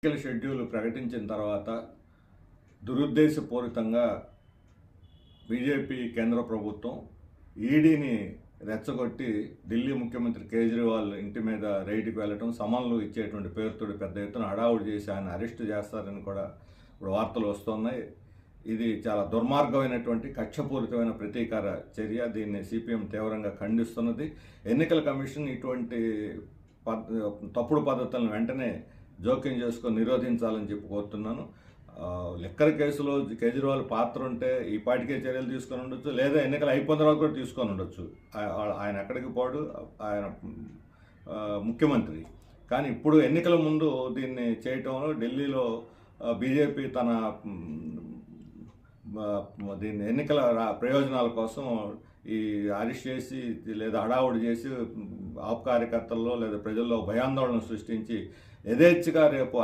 ఎన్నికల షెడ్యూల్ ప్రకటించిన తర్వాత దురుద్దేశపూరితంగా బీజేపీ కేంద్ర ప్రభుత్వం ఈడీని రెచ్చగొట్టి ఢిల్లీ ముఖ్యమంత్రి కేజ్రీవాల్ ఇంటి మీద రైడ్కి వెళ్ళటం, సమన్లు ఇచ్చేటువంటి పేరుతో పెద్ద ఎత్తున హడావుడి చేసి ఆయన అరెస్ట్ చేస్తారని కూడా ఇప్పుడు వార్తలు వస్తున్నాయి. ఇది చాలా దుర్మార్గమైనటువంటి కక్షపూరితమైన ప్రతీకార చర్య. దీన్ని సిపిఎం తీవ్రంగా ఖండిస్తున్నది. ఎన్నికల కమిషన్ ఇటువంటి తప్పుడు పద్ధతులను వెంటనే జోక్యం చేసుకొని నిరోధించాలని చెప్పి కోరుతున్నాను. లిక్కర్ కేసులో కేజ్రీవాల్ పాత్ర ఉంటే ఈ పాటికే చర్యలు తీసుకొని ఉండొచ్చు, లేదా ఎన్నికలు అయిపోయిన తర్వాత కూడా తీసుకొని ఉండొచ్చు. ఆయన ఎక్కడికి పోడు, ఆయన ముఖ్యమంత్రి. కానీ ఇప్పుడు ఎన్నికల ముందు దీన్ని చేయటంలో ఢిల్లీలో బీజేపీ తన దీన్ని ఎన్నికల ప్రయోజనాల కోసం ఈ అరెస్ట్ చేసి లేదా హడావుడి చేసి ఆప్ కార్యకర్తల్లో లేదా ప్రజల్లో భయాందోళన సృష్టించి యథేచ్ఛగా రేపు